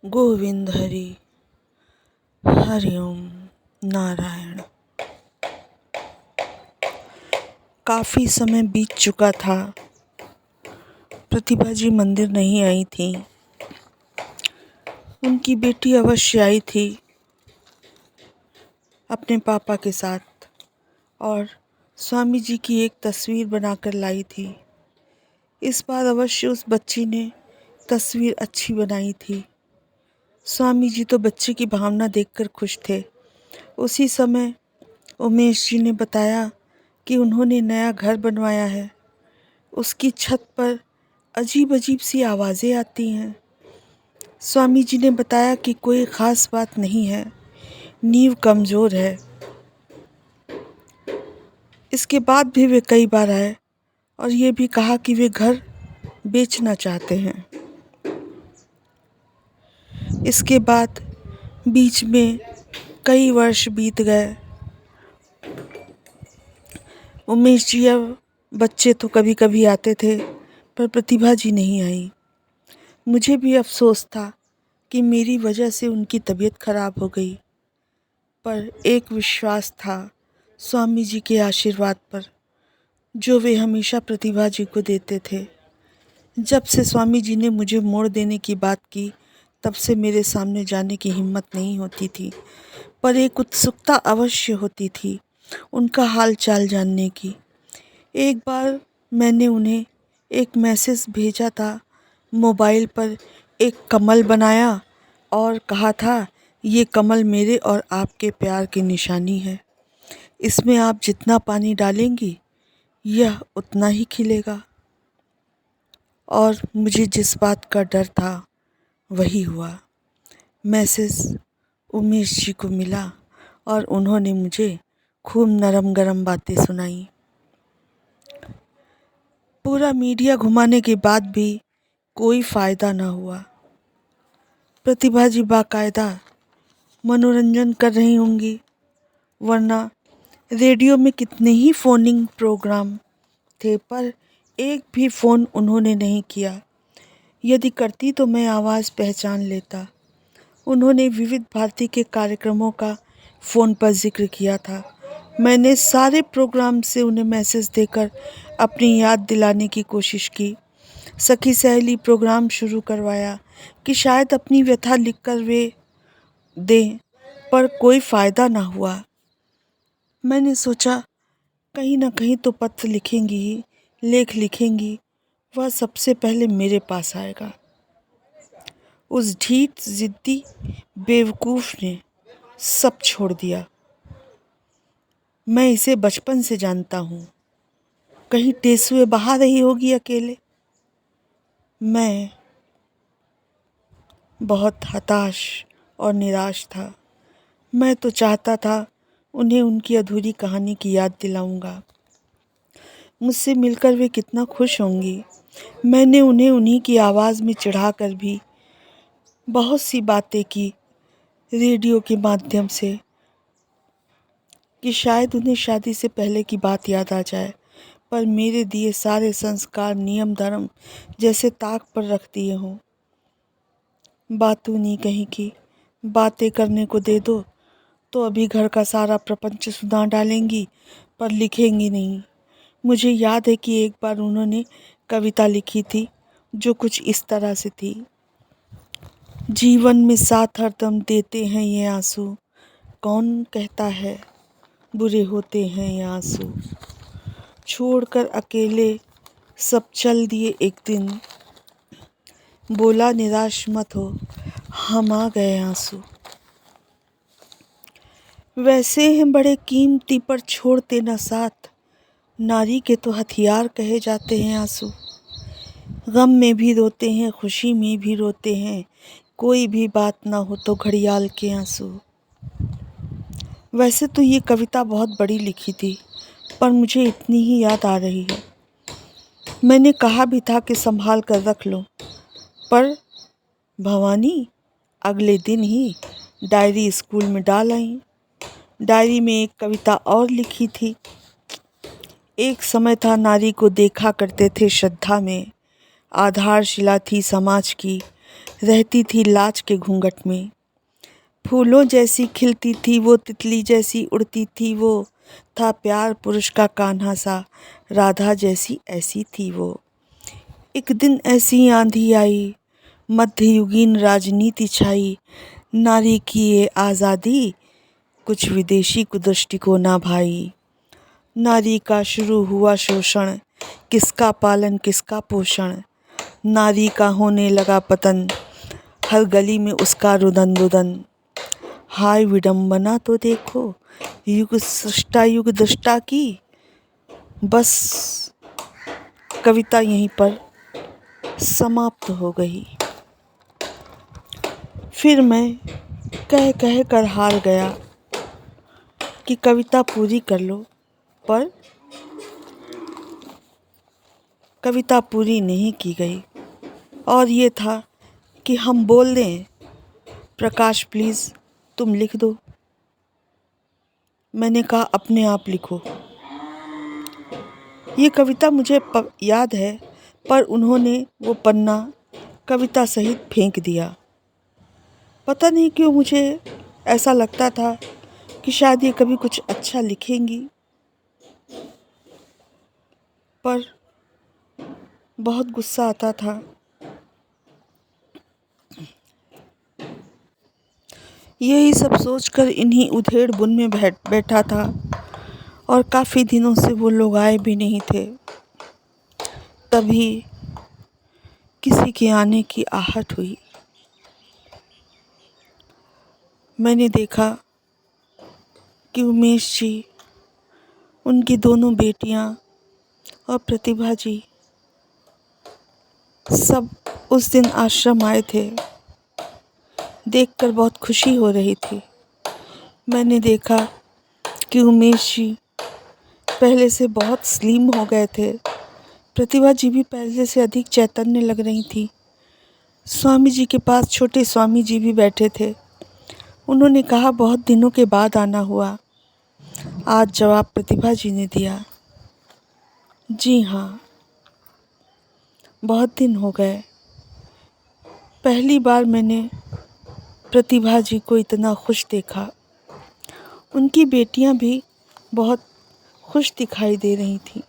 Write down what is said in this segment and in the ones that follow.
गोविंद हरि हरिओम नारायण। काफ़ी समय बीत चुका था। प्रतिभा जी मंदिर नहीं आई थी। उनकी बेटी अवश्य आई थी अपने पापा के साथ और स्वामी जी की एक तस्वीर बनाकर लाई थी। इस बार अवश्य उस बच्ची ने तस्वीर अच्छी बनाई थी। स्वामी जी तो बच्चे की भावना देखकर खुश थे। उसी समय उमेश जी ने बताया कि उन्होंने नया घर बनवाया है। उसकी छत पर अजीब अजीब सी आवाज़ें आती हैं। स्वामी जी ने बताया कि कोई ख़ास बात नहीं है, नींव कमज़ोर है। इसके बाद भी वे कई बार आए और ये भी कहा कि वे घर बेचना चाहते हैं। इसके बाद बीच में कई वर्ष बीत गए। उमेश जी अब बच्चे तो कभी कभी आते थे, पर प्रतिभा जी नहीं आई। मुझे भी अफसोस था कि मेरी वजह से उनकी तबीयत खराब हो गई, पर एक विश्वास था स्वामी जी के आशीर्वाद पर, जो वे हमेशा प्रतिभा जी को देते थे। जब से स्वामी जी ने मुझे मोड़ देने की बात की, तब से मेरे सामने जाने की हिम्मत नहीं होती थी, पर एक उत्सुकता अवश्य होती थी उनका हाल चाल जानने की। एक बार मैंने उन्हें एक मैसेज भेजा था। मोबाइल पर एक कमल बनाया और कहा था, ये कमल मेरे और आपके प्यार की निशानी है। इसमें आप जितना पानी डालेंगी यह उतना ही खिलेगा। और मुझे जिस बात का डर था वही हुआ। मैसेज उमेश जी को मिला और उन्होंने मुझे खूब नरम गरम बातें सुनाई। पूरा मीडिया घुमाने के बाद भी कोई फ़ायदा ना हुआ। प्रतिभा जी बाकायदा मनोरंजन कर रही होंगी, वरना रेडियो में कितने ही फ़ोनिंग प्रोग्राम थे, पर एक भी फ़ोन उन्होंने नहीं किया। यदि करती तो मैं आवाज़ पहचान लेता। उन्होंने विविध भारती के कार्यक्रमों का फ़ोन पर जिक्र किया था। मैंने सारे प्रोग्राम से उन्हें मैसेज देकर अपनी याद दिलाने की कोशिश की। सखी सहेली प्रोग्राम शुरू करवाया कि शायद अपनी व्यथा लिखकर वे दें, पर कोई फ़ायदा ना हुआ। मैंने सोचा कहीं ना कहीं तो पत्र लिखेंगी ही, लेख लिखेंगी, वह सबसे पहले मेरे पास आएगा। उस ढीठ ज़िद्दी बेवकूफ़ ने सब छोड़ दिया। मैं इसे बचपन से जानता हूँ। कहीं टेसुए बहा रही होगी अकेले। मैं बहुत हताश और निराश था। मैं तो चाहता था उन्हें उनकी अधूरी कहानी की याद दिलाऊंगा। मुझसे मिलकर वे कितना खुश होंगी। मैंने उन्हें उन्हीं की आवाज़ में चिढ़ाकर भी बहुत सी बातें की रेडियो के माध्यम से, कि शायद उन्हें शादी से पहले की बात याद आ जाए, पर मेरे दिए सारे संस्कार नियम धर्म जैसे ताक पर रख दिए हों। बातों नहीं कहीं की, बातें करने को दे दो तो अभी घर का सारा प्रपंच सुना डालेंगी, पर लिखेंगी नहीं। मुझे याद है कि एक बार उन्होंने कविता लिखी थी जो कुछ इस तरह से थी। जीवन में साथ हरदम देते हैं ये आंसू, कौन कहता है बुरे होते हैं ये आंसू। छोड़कर अकेले सब चल दिए एक दिन, बोला निराश मत हो हम आ गए आंसू। वैसे हैं बड़े कीमती पर छोड़ते न साथ, नारी के तो हथियार कहे जाते हैं आंसू। गम में भी रोते हैं, खुशी में भी रोते हैं, कोई भी बात ना हो तो घड़ियाल के आंसू। वैसे तो ये कविता बहुत बड़ी लिखी थी, पर मुझे इतनी ही याद आ रही है। मैंने कहा भी था कि संभाल कर रख लो, पर भवानी अगले दिन ही डायरी स्कूल में डाल आई। डायरी में एक कविता और लिखी थी। एक समय था नारी को देखा करते थे श्रद्धा में, आधारशिला थी समाज की, रहती थी लाज के घूंघट में। फूलों जैसी खिलती थी वो, तितली जैसी उड़ती थी वो, था प्यार पुरुष का कान्हा सा, राधा जैसी ऐसी थी वो। एक दिन ऐसी आंधी आई, मध्ययुगीन राजनीति छाई, नारी की ये आज़ादी कुछ विदेशी कुदृष्टि को ना भाई। नारी का शुरू हुआ शोषण, किसका पालन किसका पोषण, नारी का होने लगा पतन, हर गली में उसका रुदन रुदन। हाय विडंबना तो देखो, युग सृष्टा युग दृष्टा की। बस कविता यहीं पर समाप्त हो गई। फिर मैं कह कह कर हार गया कि कविता पूरी कर लो, पर कविता पूरी नहीं की गई। और ये था कि हम बोल दें, प्रकाश प्लीज़ तुम लिख दो। मैंने कहा अपने आप लिखो। ये कविता मुझे याद है, पर उन्होंने वो पन्ना कविता सहित फेंक दिया। पता नहीं क्यों मुझे ऐसा लगता था कि शायद ये कभी कुछ अच्छा लिखेंगी, पर बहुत गुस्सा आता था। यही सब सोचकर इन्हीं उधेड़ बुन में बैठा था, और काफ़ी दिनों से वो लोग आए भी नहीं थे। तभी किसी के आने की आहट हुई। मैंने देखा कि उमेश जी, उनकी दोनों बेटियां और प्रतिभा जी सब उस दिन आश्रम आए थे। देखकर बहुत खुशी हो रही थी। मैंने देखा कि उमेश जी पहले से बहुत स्लिम हो गए थे। प्रतिभा जी भी पहले से अधिक चैतन्य लग रही थी। स्वामी जी के पास छोटे स्वामी जी भी बैठे थे। उन्होंने कहा बहुत दिनों के बाद आना हुआ। आज जवाब प्रतिभा जी ने दिया, जी हाँ, बहुत दिन हो गए। पहली बार मैंने प्रतिभा जी को इतना खुश देखा। उनकी बेटियां भी बहुत खुश दिखाई दे रही थीं।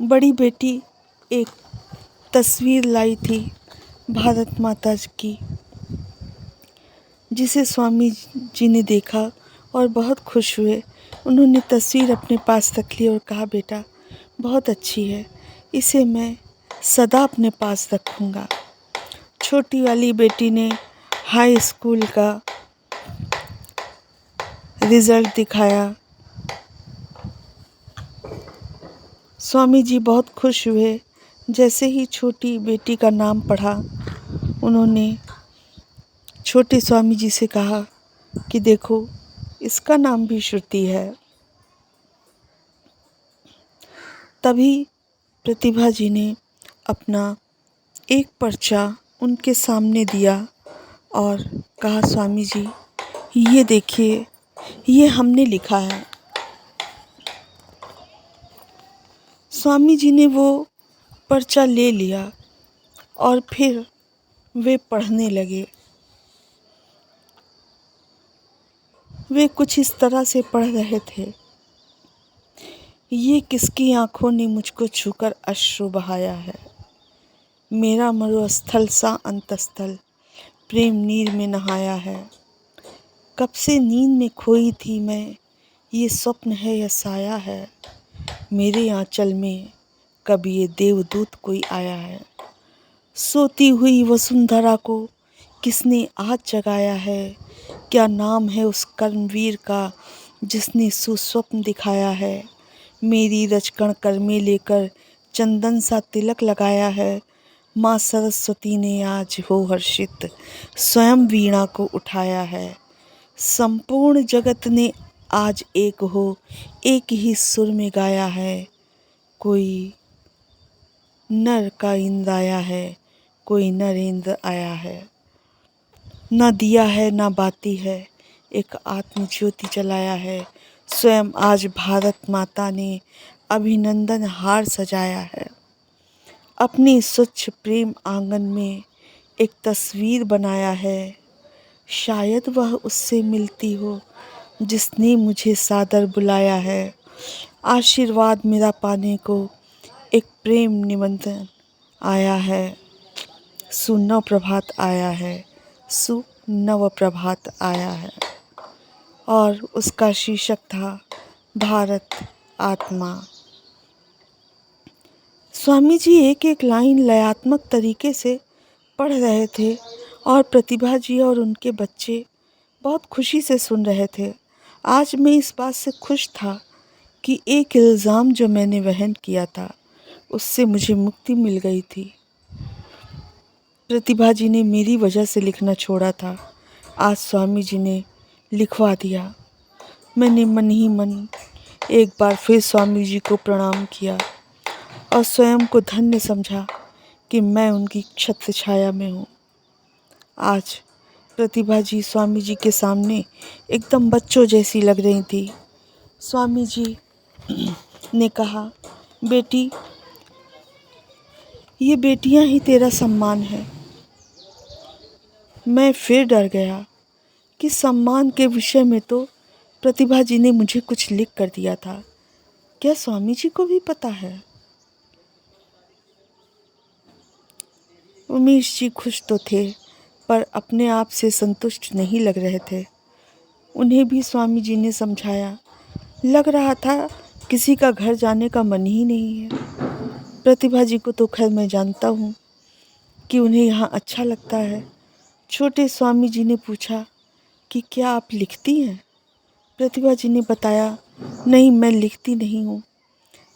बड़ी बेटी एक तस्वीर लाई थी भारत माता की, जिसे स्वामी जी ने देखा और बहुत खुश हुए। उन्होंने तस्वीर अपने पास रख ली और कहा, बेटा बहुत अच्छी है, इसे मैं सदा अपने पास रखूँगा। छोटी वाली बेटी ने हाई स्कूल का रिज़ल्ट दिखाया। स्वामी जी बहुत खुश हुए। जैसे ही छोटी बेटी का नाम पढ़ा, उन्होंने छोटे स्वामी जी से कहा कि देखो, इसका नाम भी श्रुति है। तभी प्रतिभा जी ने अपना एक पर्चा उनके सामने दिया और कहा, स्वामी जी ये देखिए, ये हमने लिखा है। स्वामी जी ने वो पर्चा ले लिया और फिर वे पढ़ने लगे। वे कुछ इस तरह से पढ़ रहे थे, ये किसकी आँखों ने मुझको छूकर अश्रु बहाया है, मेरा मरुस्थल सा अंतस्थल प्रेम नीर में नहाया है। कब से नींद में खोई थी मैं, ये स्वप्न है या साया है, मेरे आंचल में कब ये देवदूत कोई आया है। सोती हुई वसुंधरा को किसने आज जगाया है, क्या नाम है उस कर्मवीर का जिसने सुस्वप्न दिखाया है। मेरी रचकण कर में लेकर चंदन सा तिलक लगाया है, माँ सरस्वती ने आज हो हर्षित स्वयं वीणा को उठाया है। संपूर्ण जगत ने आज एक हो एक ही सुर में गाया है, कोई नर का इंद्र आया है, कोई नरेंद्र आया है। न दिया है न बाती है, एक आत्म ज्योति जलाया है, स्वयं आज भारत माता ने अभिनंदन हार सजाया है। अपनी स्वच्छ प्रेम आंगन में एक तस्वीर बनाया है। शायद वह उससे मिलती हो जिसने मुझे सादर बुलाया है। आशीर्वाद मेरा पाने को एक प्रेम निमंत्रण आया है। सुनव प्रभात आया है, सुनव प्रभात आया है। और उसका शीर्षक था भारत आत्मा। स्वामी जी एक एक लाइन लयात्मक तरीके से पढ़ रहे थे और प्रतिभा जी और उनके बच्चे बहुत खुशी से सुन रहे थे। आज मैं इस बात से खुश था कि एक इल्ज़ाम जो मैंने वहन किया था उससे मुझे मुक्ति मिल गई थी। प्रतिभा जी ने मेरी वजह से लिखना छोड़ा था, आज स्वामी जी ने लिखवा दिया। मैंने मन ही मन एक बार फिर स्वामी जी को प्रणाम किया और स्वयं को धन्य समझा कि मैं उनकी छत्र छाया में हूँ। आज प्रतिभा जी स्वामी जी के सामने एकदम बच्चों जैसी लग रही थी। स्वामी जी ने कहा, बेटी, ये बेटियां ही तेरा सम्मान है। मैं फिर डर गया कि सम्मान के विषय में तो प्रतिभा जी ने मुझे कुछ लिख कर दिया था। क्या स्वामी जी को भी पता है? उमेश जी खुश तो थे पर अपने आप से संतुष्ट नहीं लग रहे थे। उन्हें भी स्वामी जी ने समझाया। लग रहा था किसी का घर जाने का मन ही नहीं है। प्रतिभा जी को तो खैर मैं जानता हूँ कि उन्हें यहाँ अच्छा लगता है। छोटे स्वामी जी ने पूछा कि क्या आप लिखती हैं? प्रतिभा जी ने बताया, नहीं, मैं लिखती नहीं हूँ।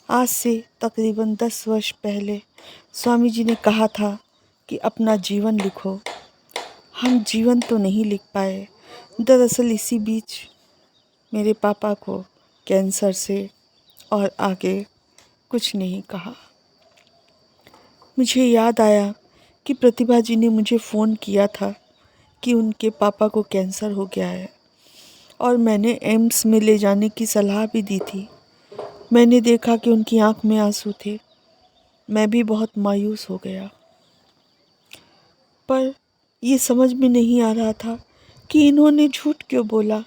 आज से तकरीबन 10 वर्ष पहले स्वामी जी ने कहा था कि अपना जीवन लिखो। हम जीवन तो नहीं लिख पाए। दरअसल इसी बीच मेरे पापा को कैंसर से और आगे कुछ नहीं कहा। मुझे याद आया कि प्रतिभा जी ने मुझे फ़ोन किया था कि उनके पापा को कैंसर हो गया है और मैंने एम्स में ले जाने की सलाह भी दी थी। मैंने देखा कि उनकी आंख में आंसू थे। मैं भी बहुत मायूस हो गया, पर ये समझ में नहीं आ रहा था कि इन्होंने झूठ क्यों बोला,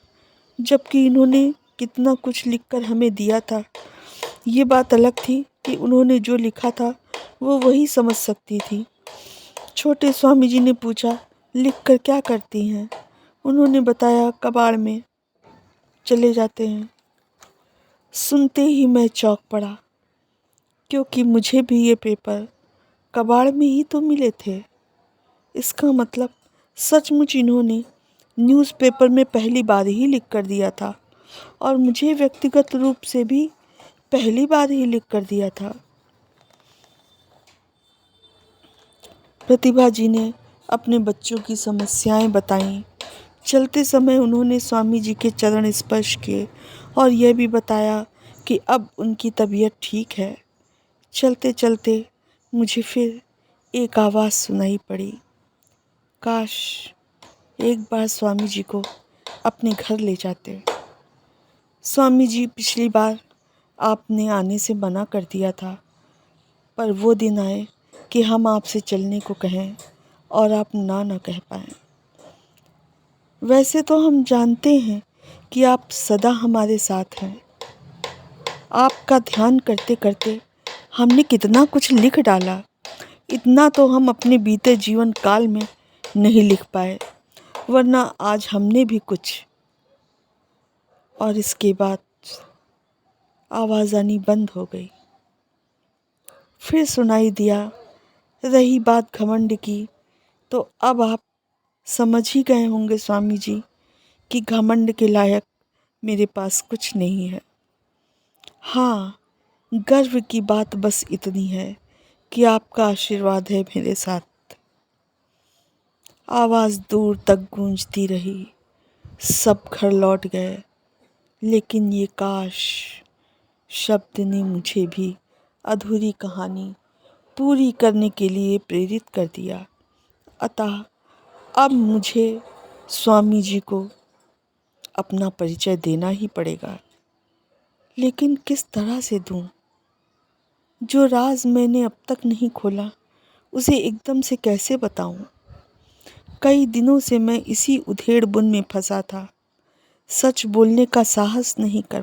जबकि इन्होंने कितना कुछ लिखकर हमें दिया था। ये बात अलग थी कि उन्होंने जो लिखा था वो वही समझ सकती थी। छोटे स्वामी जी ने पूछा, लिख कर क्या करती हैं? उन्होंने बताया, कबाड़ में चले जाते हैं। सुनते ही मैं चौंक पड़ा, क्योंकि मुझे भी ये पेपर कबाड़ में ही तो मिले थे। इसका मतलब सचमुच इन्होंने न्यूज़पेपर में पहली बार ही लिख कर दिया था और मुझे व्यक्तिगत रूप से भी पहली बार ही लिख कर दिया था। प्रतिभा जी ने अपने बच्चों की समस्याएं बताईं। चलते समय उन्होंने स्वामी जी के चरण स्पर्श किए और यह भी बताया कि अब उनकी तबीयत ठीक है। चलते चलते मुझे फिर एक आवाज़ सुनाई पड़ी, काश एक बार स्वामी जी को अपने घर ले जाते। स्वामी जी, पिछली बार आपने आने से मना कर दिया था, पर वो दिन आए कि हम आपसे चलने को कहें और आप ना कह पाएँ। वैसे तो हम जानते हैं कि आप सदा हमारे साथ हैं। आपका ध्यान करते करते हमने कितना कुछ लिख डाला। इतना तो हम अपने बीते जीवन काल में नहीं लिख पाए, वरना आज हमने भी कुछ। और इसके बाद आवाज़ आनी बंद हो गई। फिर सुनाई दिया, रही बात घमंड की, तो अब आप समझ ही गए होंगे स्वामी जी कि घमंड के लायक मेरे पास कुछ नहीं है। हाँ, गर्व की बात बस इतनी है कि आपका आशीर्वाद है मेरे साथ। आवाज़ दूर तक गूंजती रही। सब घर लौट गए, लेकिन ये काश शब्द ने मुझे भी अधूरी कहानी पूरी करने के लिए प्रेरित कर दिया। अतः अब मुझे स्वामी जी को अपना परिचय देना ही पड़ेगा, लेकिन किस तरह से दूं? जो राज मैंने अब तक नहीं खोला उसे एकदम से कैसे बताऊं? कई दिनों से मैं इसी उधेड़ बुन में फंसा था। सच बोलने का साहस नहीं कर